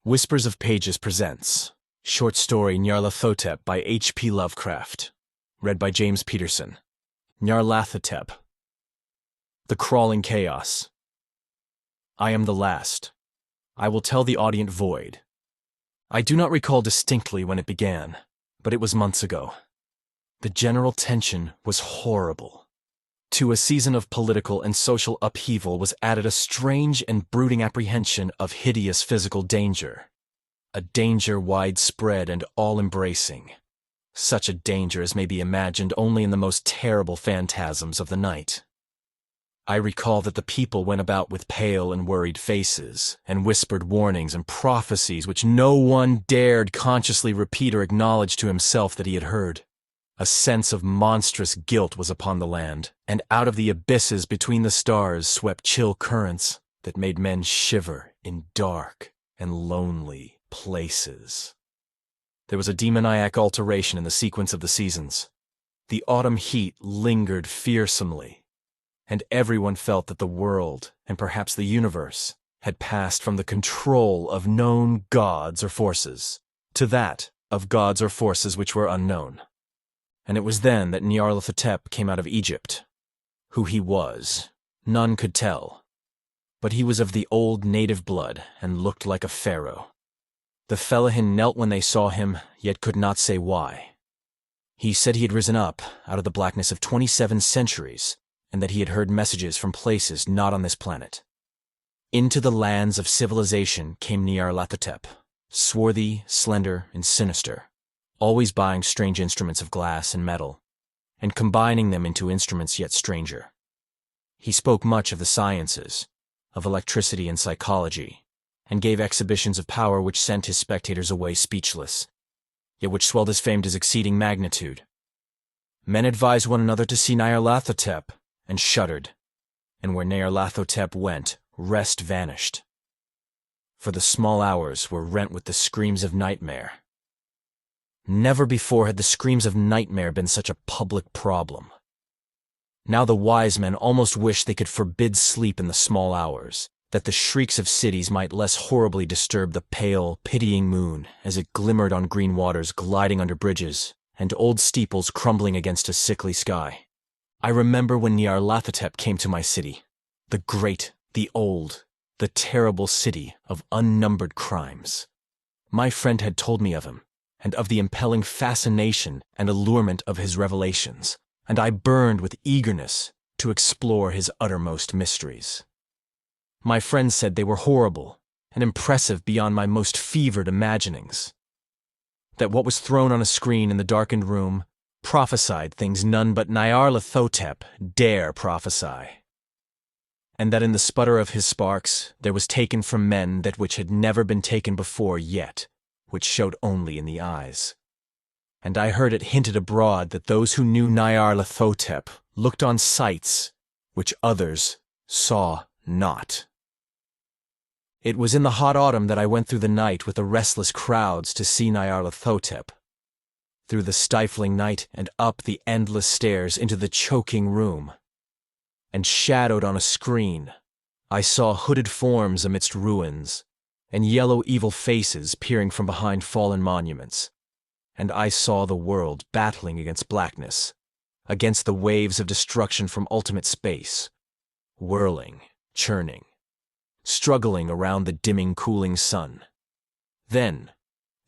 Whispers of Pages presents short story Nyarlathotep by H.P. Lovecraft, read by James Peterson. Nyarlathotep. The Crawling Chaos. I am the last. I will tell the audient void. I do not recall distinctly when it began, but it was months ago. The general tension was horrible. To a season of political and social upheaval was added a strange and brooding apprehension of hideous physical danger. A danger widespread and all-embracing. Such a danger as may be imagined only in the most terrible phantasms of the night. I recall that the people went about with pale and worried faces, and whispered warnings and prophecies which no one dared consciously repeat or acknowledge to himself that he had heard. A sense of monstrous guilt was upon the land, and out of the abysses between the stars swept chill currents that made men shiver in dark and lonely places. There was a demoniac alteration in the sequence of the seasons. The autumn heat lingered fearsomely, and everyone felt that the world, and perhaps the universe, had passed from the control of known gods or forces to that of gods or forces which were unknown. And it was then that Nyarlathotep came out of Egypt. Who he was, none could tell. But he was of the old native blood and looked like a pharaoh. The fellahin knelt when they saw him, yet could not say why. He said he had risen up out of the blackness of 27 centuries, and that he had heard messages from places not on this planet. Into the lands of civilization came Nyarlathotep, swarthy, slender, and sinister, always buying strange instruments of glass and metal, and combining them into instruments yet stranger. He spoke much of the sciences, of electricity and psychology, and gave exhibitions of power which sent his spectators away speechless, yet which swelled his fame to exceeding magnitude. Men advised one another to see Nyarlathotep, and shuddered, and where Nyarlathotep went, rest vanished. For the small hours were rent with the screams of nightmare. Never before had the screams of nightmare been such a public problem. Now the wise men almost wished they could forbid sleep in the small hours, that the shrieks of cities might less horribly disturb the pale, pitying moon as it glimmered on green waters gliding under bridges, and old steeples crumbling against a sickly sky. I remember when Nyarlathotep came to my city, the great, the old, the terrible city of unnumbered crimes. My friend had told me of him, and of the impelling fascination and allurement of his revelations, and I burned with eagerness to explore his uttermost mysteries. My friend said they were horrible and impressive beyond my most fevered imaginings. That what was thrown on a screen in the darkened room prophesied things none but Nyarlathotep dare prophesy, and that in the sputter of his sparks there was taken from men that which had never been taken before yet, which showed only in the eyes. And I heard it hinted abroad that those who knew Nyarlathotep looked on sights which others saw not. It was in the hot autumn that I went through the night with the restless crowds to see Nyarlathotep. Through the stifling night and up the endless stairs into the choking room. And shadowed on a screen, I saw hooded forms amidst ruins, and yellow evil faces peering from behind fallen monuments. And I saw the world battling against blackness, against the waves of destruction from ultimate space, whirling, churning, struggling around the dimming, cooling sun. Then,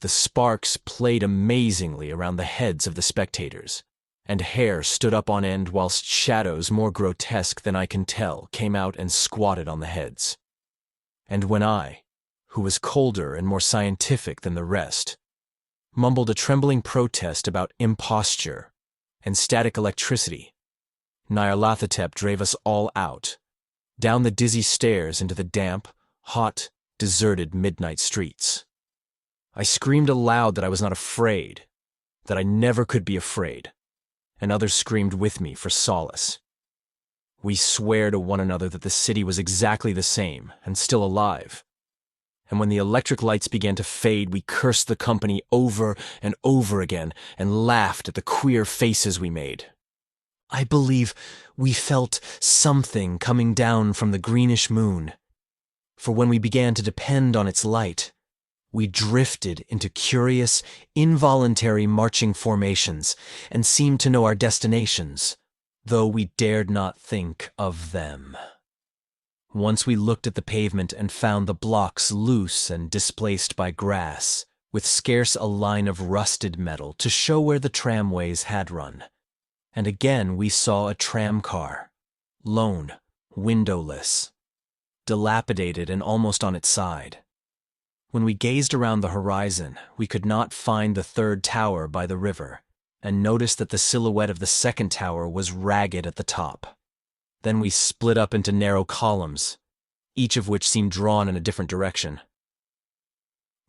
the sparks played amazingly around the heads of the spectators, and hair stood up on end whilst shadows more grotesque than I can tell came out and squatted on the heads. And when I, who was colder and more scientific than the rest, mumbled a trembling protest about imposture and static electricity, Nyarlathotep drave us all out, down the dizzy stairs into the damp, hot, deserted midnight streets. I screamed aloud that I was not afraid, that I never could be afraid, and others screamed with me for solace. We swore to one another that the city was exactly the same and still alive. And when the electric lights began to fade, we cursed the company over and over again and laughed at the queer faces we made. I believe we felt something coming down from the greenish moon, for when we began to depend on its light, We drifted into curious, involuntary marching formations and seemed to know our destinations, though we dared not think of them. Once we looked at the pavement and found the blocks loose and displaced by grass, with scarce a line of rusted metal to show where the tramways had run. And again we saw a tramcar, lone, windowless, dilapidated and almost on its side. When we gazed around the horizon, we could not find the third tower by the river, and noticed that the silhouette of the second tower was ragged at the top. Then we split up into narrow columns, each of which seemed drawn in a different direction.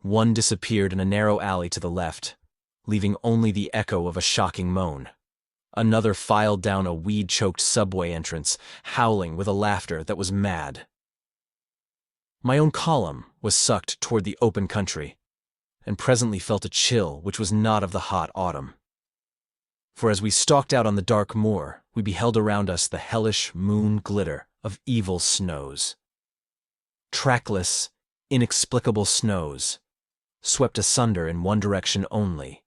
One disappeared in a narrow alley to the left, leaving only the echo of a shocking moan. Another filed down a weed-choked subway entrance, howling with a laughter that was mad. My own column was sucked toward the open country, and presently felt a chill which was not of the hot autumn. For as we stalked out on the dark moor, we beheld around us the hellish moon glitter of evil snows. Trackless, inexplicable snows, swept asunder in one direction only,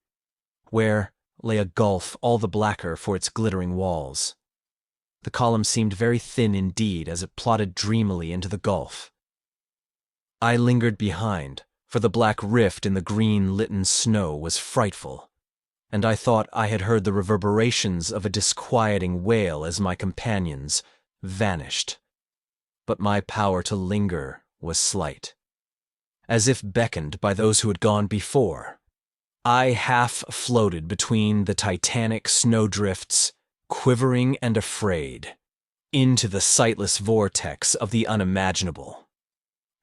where lay a gulf all the blacker for its glittering walls. The column seemed very thin indeed as it plodded dreamily into the gulf. I lingered behind, for the black rift in the green-litten snow was frightful, and I thought I had heard the reverberations of a disquieting wail as my companions vanished. But my power to linger was slight. As if beckoned by those who had gone before, I half floated between the titanic snowdrifts, quivering and afraid, into the sightless vortex of the unimaginable.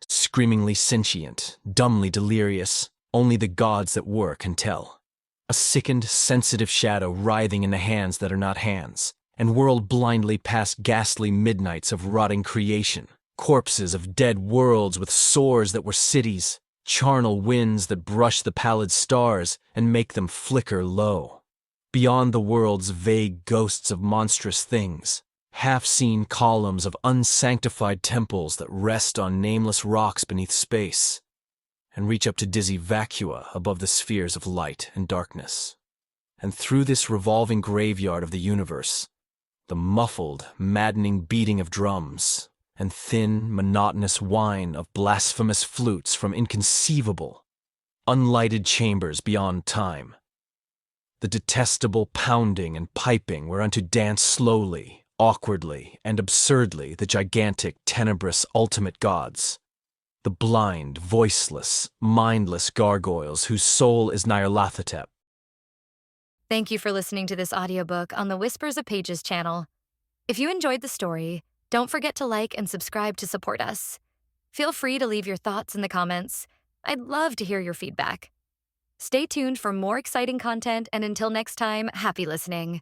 Screamingly sentient, dumbly delirious, only the gods that were can tell. A sickened, sensitive shadow writhing in the hands that are not hands, and whirled blindly past ghastly midnights of rotting creation, corpses of dead worlds with sores that were cities, charnel winds that brush the pallid stars and make them flicker low. Beyond the world's vague ghosts of monstrous things, half-seen columns of unsanctified temples that rest on nameless rocks beneath space, and reach up to dizzy vacua above the spheres of light and darkness. And through this revolving graveyard of the universe, the muffled, maddening beating of drums, and thin, monotonous whine of blasphemous flutes from inconceivable, unlighted chambers beyond time. The detestable pounding and piping whereunto dance slowly, awkwardly, and absurdly the gigantic, tenebrous, ultimate gods. The blind, voiceless, mindless gargoyles whose soul is Nyarlathotep. Thank you for listening to this audiobook on the Whispers of Pages channel. If you enjoyed the story, don't forget to like and subscribe to support us. Feel free to leave your thoughts in the comments. I'd love to hear your feedback. Stay tuned for more exciting content, and until next time, happy listening.